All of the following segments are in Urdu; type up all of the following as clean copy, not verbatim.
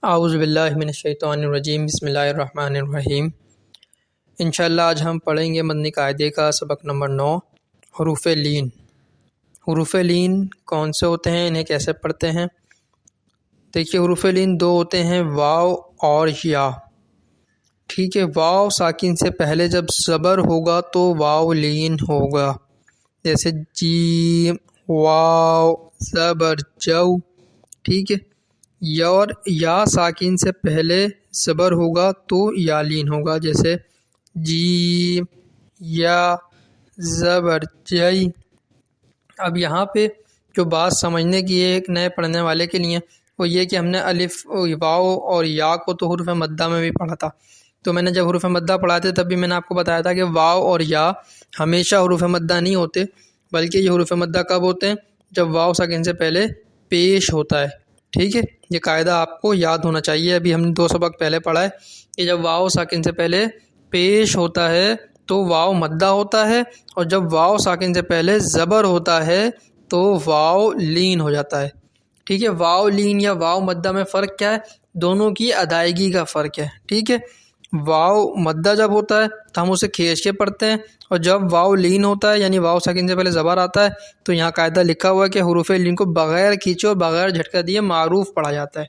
اعوذ باللہ من الشیطان الرجیم بسم اللہ الرحمن الرحیم۔ انشاءاللہ آج ہم پڑھیں گے مدنی قاعدے کا سبق نمبر 9، حروف لین۔ حروف لین کون سے ہوتے ہیں، انہیں کیسے پڑھتے ہیں؟ دیکھیے حروف لین دو ہوتے ہیں، واو اور یا۔ ٹھیک ہے، واو ساکن سے پہلے جب زبر ہوگا تو واو لین ہوگا، جیسے جیم، واو، زبر جو۔ ٹھیک ہے، اور یا ساکن سے پہلے زبر ہوگا تو یا لین ہوگا، جیسے جیم، یا، زبر جئی۔ اب یہاں پہ جو بات سمجھنے کی ہے ایک نئے پڑھنے والے کے لیے، وہ یہ کہ ہم نے الف، واو اور یا کو تو حروف مدہ میں بھی پڑھا تھا۔ تو میں نے جب حروف مدہ پڑھائے تھے تب بھی میں نے آپ کو بتایا تھا کہ واو اور یا ہمیشہ حروف مدہ نہیں ہوتے، بلکہ یہ حروف مدہ کب ہوتے ہیں؟ جب واو ساکن سے پہلے پیش ہوتا ہے۔ ٹھیک ہے، یہ قاعدہ آپ کو یاد ہونا چاہیے۔ ابھی ہم نے 2 سبق پہلے پڑھا ہے کہ جب واو ساکن سے پہلے پیش ہوتا ہے تو واو مدہ ہوتا ہے، اور جب واو ساکن سے پہلے زبر ہوتا ہے تو واو لین ہو جاتا ہے۔ ٹھیک ہے، واو لین یا واو مدہ میں فرق کیا ہے؟ دونوں کی ادائیگی کا فرق ہے۔ ٹھیک ہے، واو مدہ جب ہوتا ہے تو ہم اسے کھینچ کے پڑھتے ہیں، اور جب واو لین ہوتا ہے یعنی واو ساکن سے پہلے زبر آتا ہے تو یہاں قاعدہ لکھا ہوا ہے کہ حروف لین کو بغیر کھینچے اور بغیر جھٹکا دیے معروف پڑھا جاتا ہے۔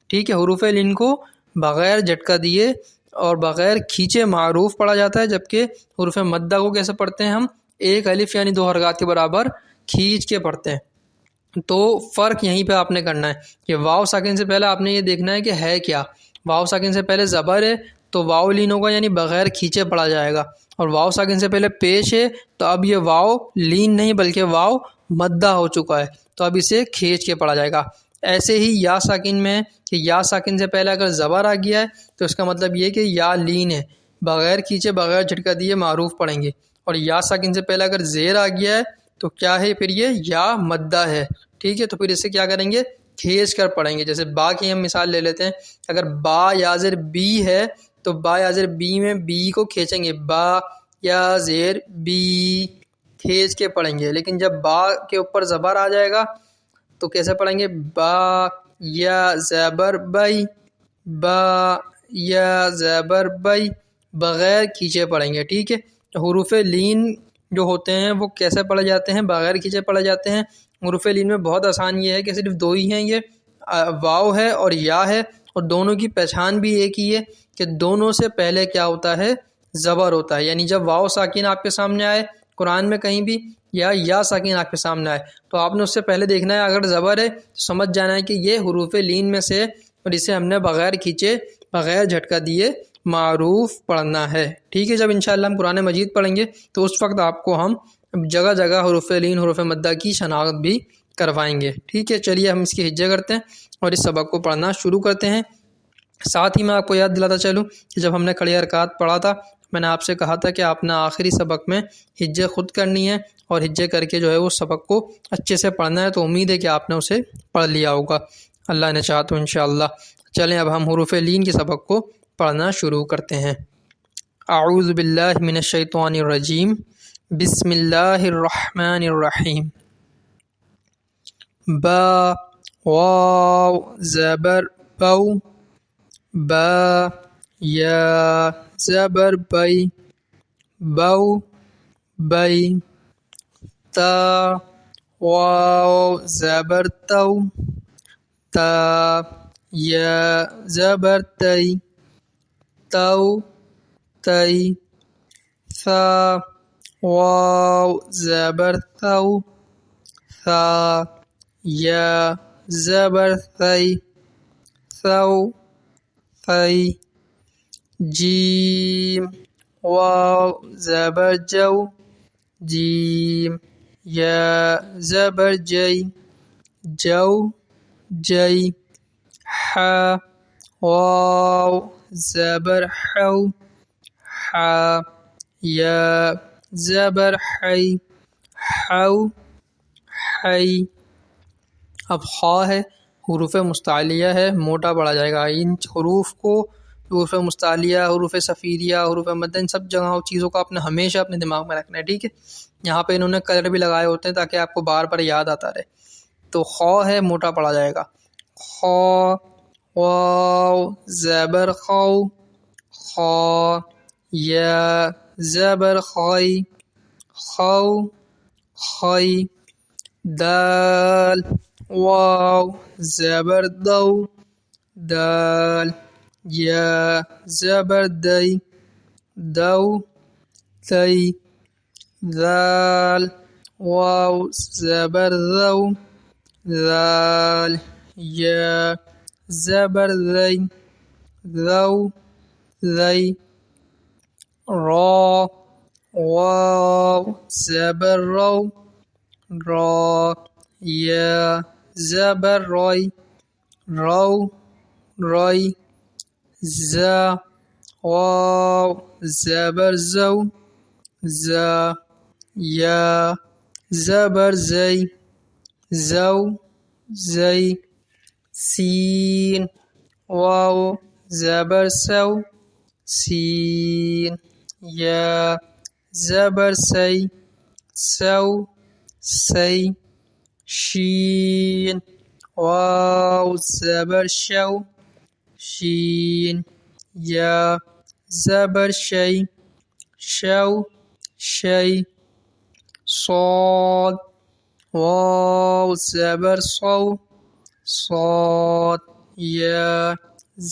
ٹھیک ہے، حروف لین کو بغیر جھٹکا دیے اور بغیر کھینچے معروف پڑھا جاتا ہے، جبکہ حروف مدہ کو کیسے پڑھتے ہیں؟ ہم ایک الف یعنی 2 حرکات کے برابر کھینچ کے پڑھتے ہیں۔ تو فرق یہیں پہ آپ نے کرنا ہے کہ واو ساکن سے پہلے آپ نے یہ دیکھنا ہے کہ ہے کیا۔ واو ساکن سے پہلے زبر ہے تو واو لین ہوگا یعنی بغیر کھینچے پڑھا جائے گا، اور واو ساکن سے پہلے پیش ہے تو اب یہ واو لین نہیں بلکہ واو مدہ ہو چکا ہے، تو اب اسے کھینچ کے پڑھا جائے گا۔ ایسے ہی یا ساکن میں کہ یا ساکن سے پہلے اگر زبر آ گیا ہے تو اس کا مطلب یہ کہ یا لین ہے، بغیر کھینچے بغیر جھٹکا دیے معروف پڑھیں گے، اور یا ساکن سے پہلے اگر زیر آ گیا ہے تو کیا ہے؟ پھر یہ یا مدہ ہے۔ ٹھیک ہے، تو پھر اسے کیا کریں گے؟ کھینچ کر پڑھیں گے۔ جیسے با کی ہم مثال لے لیتے ہیں، اگر با یا زیر بی ہے تو با یا زیر بی میں بی کو کھینچیں گے، با یا زیر بی کھینچ کے پڑھیں گے۔ لیکن جب با کے اوپر زبر آ جائے گا تو کیسے پڑھیں گے؟ با یا زبر بئی، با یا زبر بئی، بغیر کھینچے پڑھیں گے۔ ٹھیک ہے، حروف لین جو ہوتے ہیں وہ کیسے پڑھے جاتے ہیں؟ بغیر کھینچے پڑھے جاتے ہیں۔ حروف لین میں بہت آسان یہ ہے کہ صرف 2 ہی ہیں، یہ واو ہے اور یا ہے، اور دونوں کی پہچان بھی ایک ہی ہے کہ دونوں سے پہلے کیا ہوتا ہے؟ زبر ہوتا ہے۔ یعنی جب واو ساکن آپ کے سامنے آئے قرآن میں کہیں بھی، یا ساکن آپ کے سامنے آئے تو آپ نے اس سے پہلے دیکھنا ہے، اگر زبر ہے تو سمجھ جانا ہے کہ یہ حروف لین میں سے، اور اسے ہم نے بغیر کھینچے بغیر جھٹکا دیے معروف پڑھنا ہے۔ ٹھیک ہے، جب انشاءاللہ ہم قرآن مجید پڑھیں گے تو اس وقت آپ کو ہم جگہ جگہ حروف لین حروف مدہ کی شناخت بھی کروائیں گے۔ ٹھیک ہے، چلیے ہم اس کی ہجے کرتے ہیں اور اس سبق کو پڑھنا شروع کرتے ہیں۔ ساتھ ہی میں آپ کو یاد دلاتا چلوں کہ جب ہم نے کھڑی حرکات پڑھا تھا میں نے آپ سے کہا تھا کہ آپ نے آخری سبق میں ہجے خود کرنی ہے، اور ہجے کر کے جو ہے وہ سبق کو اچھے سے پڑھنا ہے، تو امید ہے کہ آپ نے اسے پڑھ لیا ہوگا، اللہ نے چاہا تو انشاءاللہ۔ چلیں اب ہم حروف لین کے سبق کو پڑھنا شروع کرتے ہیں۔ اعوذ باللہ من الشیطان الرجیم، بسم اللہ الرحمن الرحیم۔ با، واو، زبر بو، با، یا، زبر بئی، بو، بئی، تا، واو، زبر تو، تا، یا، زبر تئی، تو، تئی، ثا، واو، زبر ثو، ثا، یا، زبر ثئی، ثو، ثئی، جیم، واو، زبر جو، جیم، یا، زبر جئی، جو، جئی، ح، واو، زبر حو، ح، یا، زبر حی، حو، حی۔ اب خا ہے، حروف مستعلیہ ہے، موٹا پڑھا جائے گا۔ ان حروف کو، حروف مستعلیہ، حروف صفیریہ، حروف مدہ، ان سب جگہوں چیزوں کو آپ نے ہمیشہ اپنے دماغ میں رکھنا ہے۔ ٹھیک ہے، یہاں پہ انہوں نے کلر بھی لگائے ہوتے ہیں تاکہ آپ کو بار بار یاد آتا رہے۔ تو خا ہے، موٹا پڑھا جائے گا، خا، واو زبر خو خا، یا زبر خی خو خی، دال واو زبر دو دال، یا زبر دی دو تی، ذال واو زبر ذو ذال، یا زبر ذی ذو ذی، را واو زبر رو را، یا زبر روی رو روی، زا واو زبر زو زا، یا زبر زی زو زی، سین واو زبر سو سین، یا زبر سی سو سی، شین واو زبر شو شین، یا زبر شی شو شی، صاد واو زبر صو صاد، یا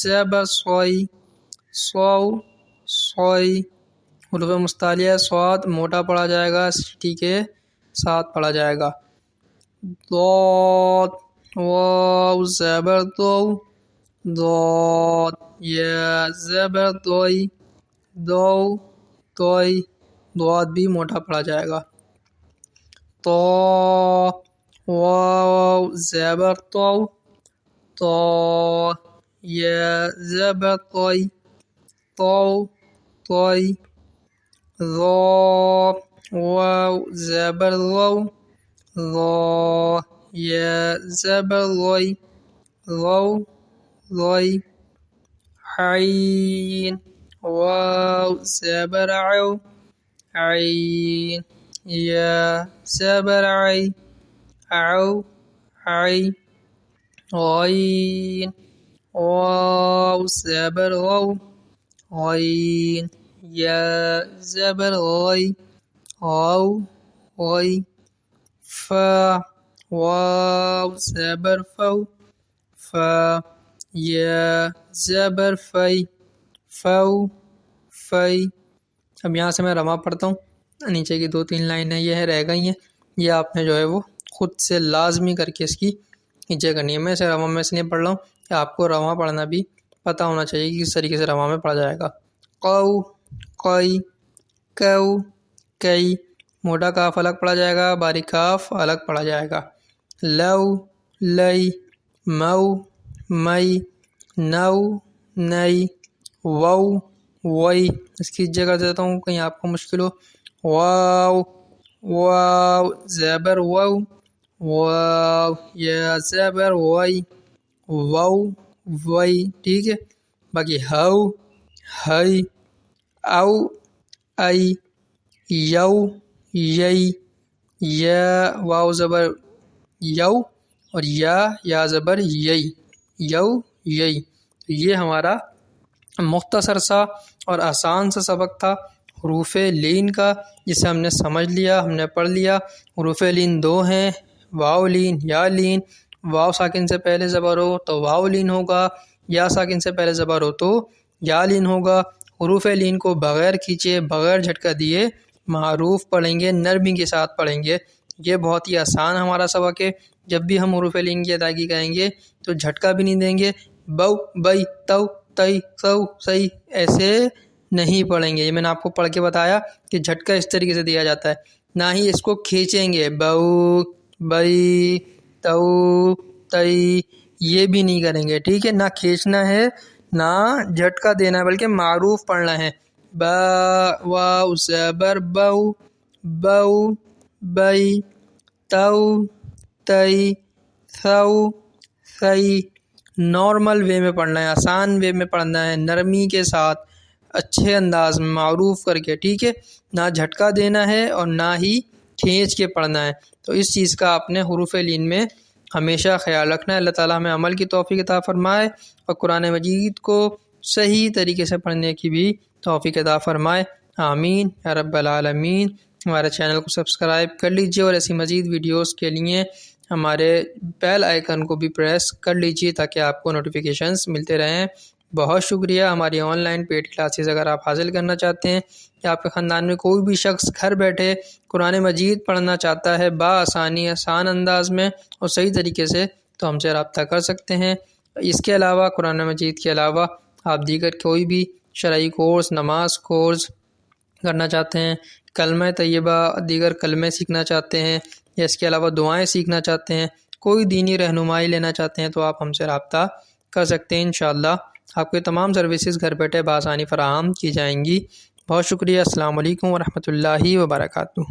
زبر صوی صو صوی، حروف مستعلیہ صاد موٹا پڑھا جائے گا، سٹی کے ساتھ پڑھا جائے گا. ضاد واو زبر دو ضاد، یا زبر دوی دو دوی، ضاد بھی موٹا پڑھا جائے گا. طا واو زبر تو طا، یا زبر طوی طو طوی، ظا واو زبر ظو ظا، یا زبر ظوی ظو ظوی، عین واو زبر عو عین، یا زبر عی عو عی، غین واو زبر غو غین، یا زبر غی غو غی، فا واو زبر فو فا، یا زبر فی فو فی. اب یہاں سے میں رواں پڑھتا ہوں، نیچے کی 2-3 لائنیں یہ رہ گئی ہیں، یہ آپ نے جو ہے وہ خود سے لازمی کر کے اس کی نیچے کرنی ہے. میں اسے رواں میں اس لیے پڑھ رہا ہوں کہ آپ کو رواں پڑھنا بھی پتہ ہونا چاہیے کہ کس طریقے سے رواں میں پڑھا جائے گا. قو قی کو کئی، موٹا کاف الگ پڑھا جائے گا، باریک کاف الگ پڑھا جائے گا. لو لئی، مو مئی، نو نئی، وو وئی. اس کی جگہ دیتا ہوں کہیں آپ کو مشکل ہو. واو واو زبر وو واو، یا زبر وئی وو وئی، ٹھیک ہے. باقی ہو ہئی، او ای، یو یئی، یا واو زبر یو اور یا زبر یئی یو یئی. یہ ہمارا مختصر سا اور آسان سا سبق تھا حروف لین کا، جسے ہم نے سمجھ لیا، ہم نے پڑھ لیا. حروف لین 2 ہیں، واو لین یا لین. واو ساکن سے پہلے زبر ہو تو واو لین ہوگا، یا ساکن سے پہلے زبر ہو تو یا لین ہوگا. حروف لین کو بغیر کھینچے بغیر جھٹکا دیے معروف پڑھیں گے، نرمی کے ساتھ پڑھیں گے. یہ بہت ہی آسان ہمارا سبق ہے. جب بھی ہم حروف لین کی ادائیگی کریں گے تو جھٹکا بھی نہیں دیں گے، بو بئی تو تئی سو سئی ایسے نہیں پڑھیں گے. یہ میں نے آپ کو پڑھ کے بتایا کہ جھٹکا اس طریقے سے دیا جاتا ہے، نہ ہی اس کو کھینچیں گے. بو بئی تو تئی یہ بھی نہیں کریں گے، ٹھیک ہے. نہ کھینچنا ہے نہ جھٹکا دینا ہے، بلکہ معروف پڑھنا ہے. با واو زبر بو بو بئی تو تئی ثو ثئی. نارمل وے میں پڑھنا ہے، آسان وے میں پڑھنا ہے، نرمی کے ساتھ، اچھے انداز میں معروف کر کے، ٹھیک ہے. نہ جھٹکا دینا ہے اور نہ ہی کھینچ کے پڑھنا ہے. تو اس چیز کا آپ نے حروف لین میں ہمیشہ خیال رکھنا ہے اللہ تعالیٰ ہمیں عمل کی توفیق عطا فرمائے اور قرآن مجید کو صحیح طریقے سے پڑھنے کی بھی توفیق عطا فرمائے، آمین یا رب العالمین۔ ہمارے چینل کو سبسکرائب کر لیجئے اور ایسی مزید ویڈیوز کے لیے ہمارے بیل آئیکن کو بھی پریس کر لیجئے تاکہ آپ کو نوٹیفیکیشنز ملتے رہیں۔ بہت شکریہ۔ ہماری آن لائن پیڈ کلاسز اگر آپ حاصل کرنا چاہتے ہیں یا آپ کے خاندان میں کوئی بھی شخص گھر بیٹھے قرآن مجید پڑھنا چاہتا ہے بآسانی آسان انداز میں اور صحیح طریقے سے، تو ہم سے رابطہ کر سکتے ہیں۔ اس کے علاوہ قرآن مجید کے علاوہ آپ دیگر کوئی بھی شرعی کورس، نماز کورس کرنا چاہتے ہیں، کلمہ طیبہ دیگر کلمے سیکھنا چاہتے ہیں یا اس کے علاوہ دعائیں سیکھنا چاہتے ہیں، کوئی دینی رہنمائی لینا چاہتے ہیں تو آپ ہم سے رابطہ کر سکتے ہیں۔ انشاءاللہ آپ کو تمام سروسز گھر بیٹھے بآسانی فراہم کی جائیں گی۔ بہت شکریہ۔ السلام علیکم ورحمۃ اللہ وبرکاتہ۔